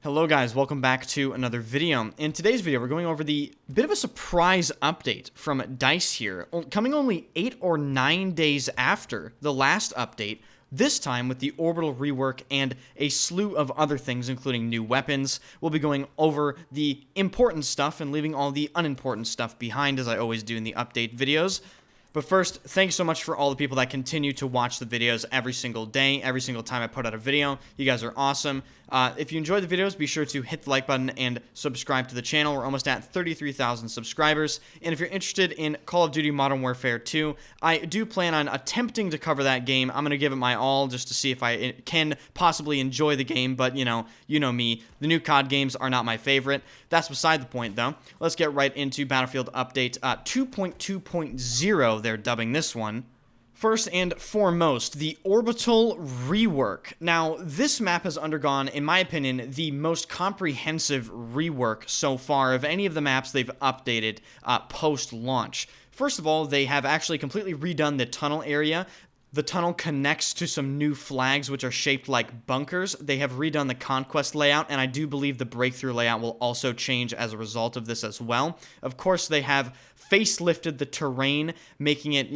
Hello guys, welcome back to another video. In today's video, we're going over the bit of a surprise update from DICE here, coming only 8 or 9 days after the last update, this time with the Orbital Rework and a slew of other things, including new weapons. We'll be going over the important stuff and leaving all the unimportant stuff behind, as I always do in the update videos. But first, thanks so much for all the people that continue to watch the videos every single day, every single time I put out a video. You guys are awesome. If you enjoy the videos, be sure to hit the like button and subscribe to the channel. We're almost at 33,000 subscribers. And if you're interested in Call of Duty Modern Warfare 2, I do plan on attempting to cover that game. I'm going to give it my all just to see if I can possibly enjoy the game. But, you know me, the new COD games are not my favorite. That's beside the point, though. Let's get right into Battlefield Update 2.2.0, they're dubbing this one. First and foremost, the Orbital Rework. Now, this map has undergone, in my opinion, the most comprehensive rework so far of any of the maps they've updated post-launch. First of all, they have actually completely redone the tunnel area. The tunnel connects to some new flags which are shaped like bunkers. They have redone the Conquest layout, and I do believe the Breakthrough layout will also change as a result of this as well. Of course, they have facelifted the terrain, making it,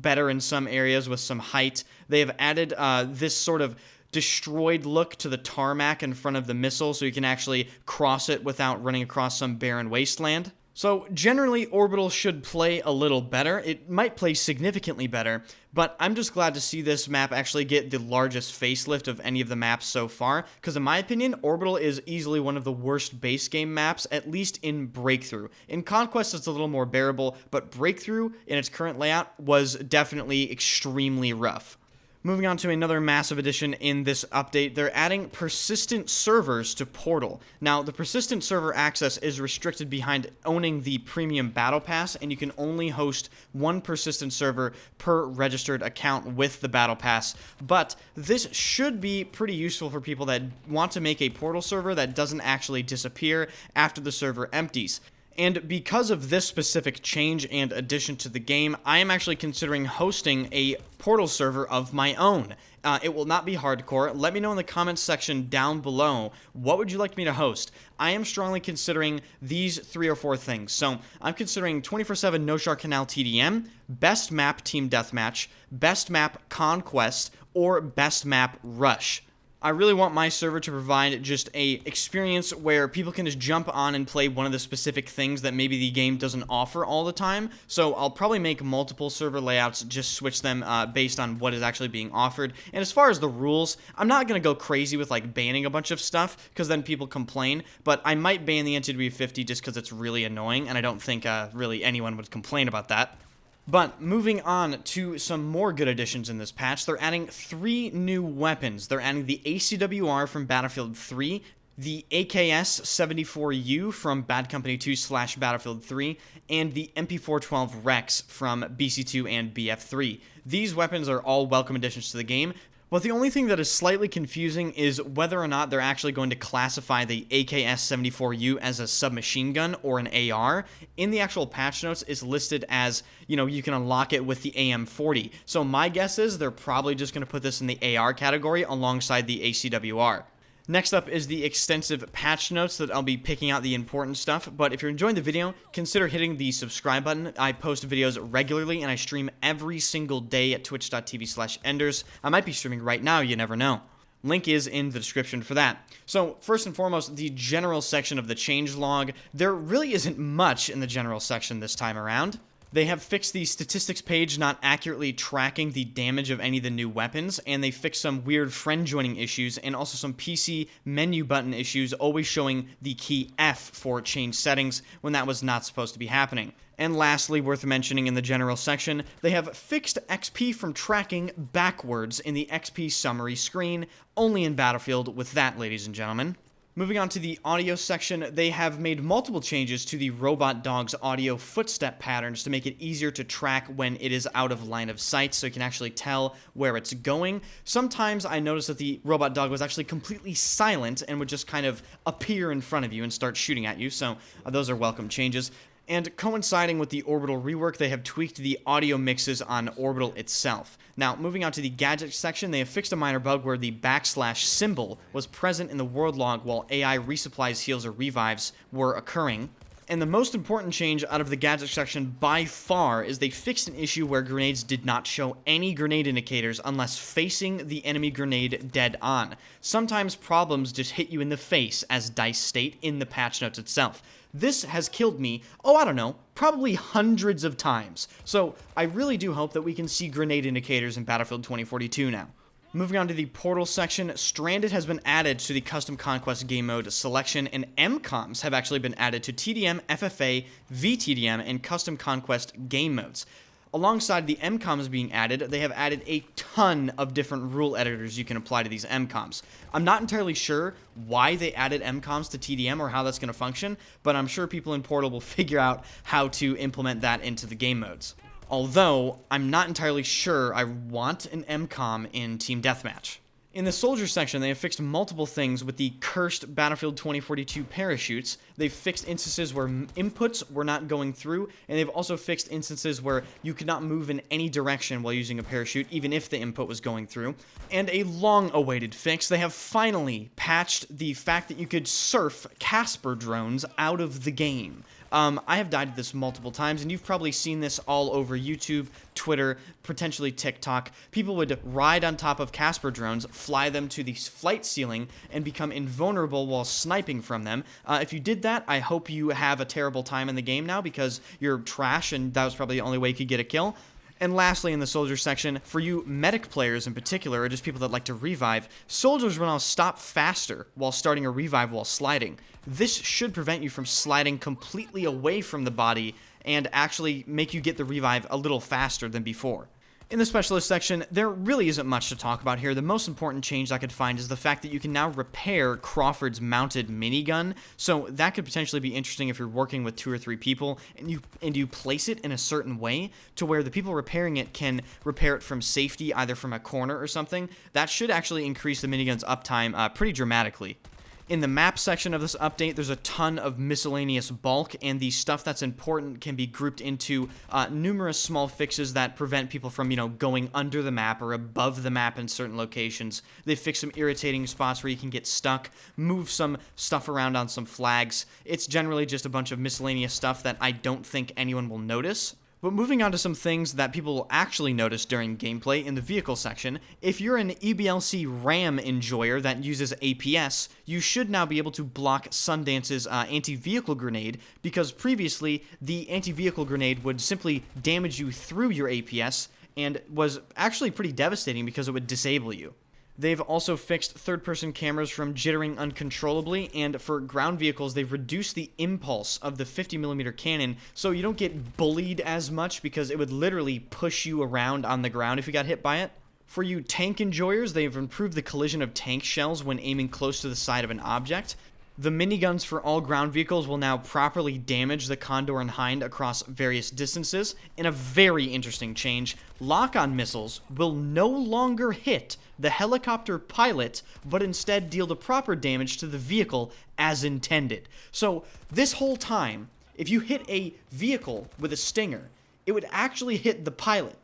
better in some areas with some height. They have added this sort of destroyed look to the tarmac in front of the missile, so you can actually cross it without running across some barren wasteland. So generally, Orbital should play a little better. It might play significantly better, but I'm just glad to see this map actually get the largest facelift of any of the maps so far, because in my opinion, Orbital is easily one of the worst base game maps, at least in Breakthrough. In Conquest, it's a little more bearable, but Breakthrough, in its current layout, was definitely extremely rough. Moving on to another massive addition in this update, they're adding persistent servers to Portal. Now, the persistent server access is restricted behind owning the premium battle pass, and you can only host one persistent server per registered account with the battle pass. But this should be pretty useful for people that want to make a Portal server that doesn't actually disappear after the server empties. And because of this specific change and addition to the game, I am actually considering hosting a Portal server of my own. It will not be hardcore. Let me know in the comments section down below, what would you like me to host? I am strongly considering these 3 or 4 things. So I'm considering 24/7 No Shark Canal TDM, Best Map Team Deathmatch, Best Map Conquest, or Best Map Rush. I really want my server to provide just a experience where people can just jump on and play one of the specific things that maybe the game doesn't offer all the time. So I'll probably make multiple server layouts, just switch them based on what is actually being offered. And as far as the rules, I'm not going to go crazy with like banning a bunch of stuff because then people complain, but I might ban the NTW50 just because it's really annoying, and I don't think really anyone would complain about that. But moving on to some more good additions in this patch, they're adding 3 new weapons. They're adding the ACWR from Battlefield 3, the AKS-74U from Bad Company 2/Battlefield 3, and the MP412 Rex from BC2 and BF3. These weapons are all welcome additions to the game. But the only thing that is slightly confusing is whether or not they're actually going to classify the AKS-74U as a submachine gun or an AR. In the actual patch notes, it's listed as, you can unlock it with the AM40. So my guess is they're probably just going to put this in the AR category alongside the ACWR. Next up is the extensive patch notes that I'll be picking out the important stuff, but if you're enjoying the video, consider hitting the subscribe button. I post videos regularly, and I stream every single day at twitch.tv/enders. I might be streaming right now, you never know. Link is in the description for that. So, first and foremost, the general section of the changelog. There really isn't much in the general section this time around. They have fixed the statistics page not accurately tracking the damage of any of the new weapons, and they fixed some weird friend joining issues and also some PC menu button issues, always showing the key F for change settings when that was not supposed to be happening. And lastly, worth mentioning in the general section, they have fixed XP from tracking backwards in the XP summary screen, only in Battlefield with that, ladies and gentlemen. Moving on to the audio section, they have made multiple changes to the robot dog's audio footstep patterns to make it easier to track when it is out of line of sight, so you can actually tell where it's going. Sometimes I noticed that the robot dog was actually completely silent and would just kind of appear in front of you and start shooting at you, so those are welcome changes. And coinciding with the Orbital rework, they have tweaked the audio mixes on Orbital itself. Now, moving on to the gadgets section, they have fixed a minor bug where the / symbol was present in the world log while AI resupplies, heals, or revives were occurring. And the most important change out of the gadget section by far is they fixed an issue where grenades did not show any grenade indicators unless facing the enemy grenade dead on. Sometimes problems just hit you in the face, as DICE state in the patch notes itself. This has killed me, I don't know, probably hundreds of times. So I really do hope that we can see grenade indicators in Battlefield 2042 now. Moving on to the portal section, Stranded has been added to the Custom Conquest game mode selection, and MCOMs have actually been added to TDM, FFA, VTDM, and Custom Conquest game modes. Alongside the MCOMs being added, they have added a ton of different rule editors you can apply to these MCOMs. I'm not entirely sure why they added MCOMs to TDM or how that's going to function, but I'm sure people in Portal will figure out how to implement that into the game modes. Although, I'm not entirely sure I want an MCOM in Team Deathmatch. In the soldier section, they have fixed multiple things with the cursed Battlefield 2042 parachutes. They've fixed instances where inputs were not going through, and they've also fixed instances where you could not move in any direction while using a parachute, even if the input was going through. And a long-awaited fix, they have finally patched the fact that you could surf Casper drones out of the game. I have died at this multiple times, and you've probably seen this all over YouTube, Twitter, potentially TikTok. People would ride on top of Casper drones, fly them to the flight ceiling, and become invulnerable while sniping from them. If you did that, I hope you have a terrible time in the game now because you're trash, and that was probably the only way you could get a kill. And lastly, in the soldier section, for you medic players in particular, or just people that like to revive, soldiers will now stop faster while starting a revive while sliding. This should prevent you from sliding completely away from the body and actually make you get the revive a little faster than before. In the specialist section, there really isn't much to talk about here. The most important change I could find is the fact that you can now repair Crawford's mounted minigun, so that could potentially be interesting if you're working with 2 or 3 people and you place it in a certain way to where the people repairing it can repair it from safety, either from a corner or something. That should actually increase the minigun's uptime pretty dramatically. In the map section of this update, there's a ton of miscellaneous bulk, and the stuff that's important can be grouped into numerous small fixes that prevent people from, going under the map or above the map in certain locations. They fix some irritating spots where you can get stuck, move some stuff around on some flags. It's generally just a bunch of miscellaneous stuff that I don't think anyone will notice. But moving on to some things that people will actually notice during gameplay in the vehicle section, if you're an EBLC RAM enjoyer that uses APS, you should now be able to block Sundance's anti-vehicle grenade, because previously the anti-vehicle grenade would simply damage you through your APS and was actually pretty devastating because it would disable you. They've also fixed third-person cameras from jittering uncontrollably, and for ground vehicles, they've reduced the impulse of the 50mm cannon so you don't get bullied as much because it would literally push you around on the ground if you got hit by it. For you tank enjoyers, they've improved the collision of tank shells when aiming close to the side of an object. The miniguns for all ground vehicles will now properly damage the Condor and Hind across various distances. In a very interesting change, lock-on missiles will no longer hit the helicopter pilot, but instead deal the proper damage to the vehicle as intended. So this whole time, if you hit a vehicle with a stinger, it would actually hit the pilot.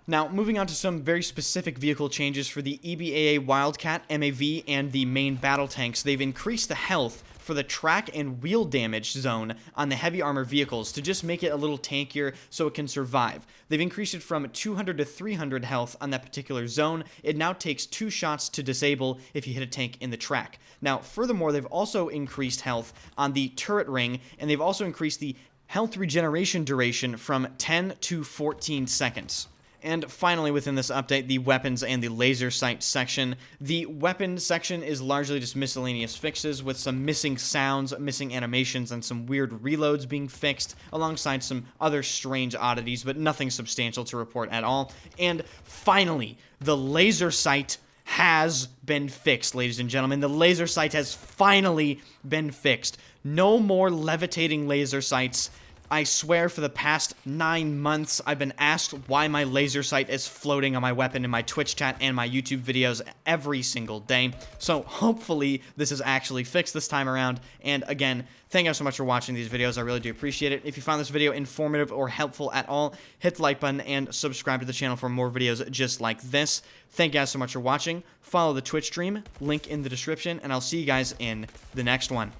Now, moving on to some very specific vehicle changes for the EVGA Wildcat, MAV, and the main battle tanks, they've increased the health for the track and wheel damage zone on the heavy armor vehicles to just make it a little tankier so it can survive. They've increased it from 200 to 300 health on that particular zone. It now takes 2 shots to disable if you hit a tank in the track. Now, furthermore, they've also increased health on the turret ring, and they've also increased the health regeneration duration from 10 to 14 seconds. And finally, within this update, the weapons and the laser sight section. The weapon section is largely just miscellaneous fixes with some missing sounds, missing animations, and some weird reloads being fixed, alongside some other strange oddities, but nothing substantial to report at all. And finally, the laser sight has been fixed, ladies and gentlemen. The laser sight has finally been fixed. No more levitating laser sights. I swear for the past 9 months, I've been asked why my laser sight is floating on my weapon in my Twitch chat and my YouTube videos every single day. So hopefully this is actually fixed this time around. And again, thank you guys so much for watching these videos. I really do appreciate it. If you found this video informative or helpful at all, hit the like button and subscribe to the channel for more videos just like this. Thank you guys so much for watching. Follow the Twitch stream, link in the description, and I'll see you guys in the next one.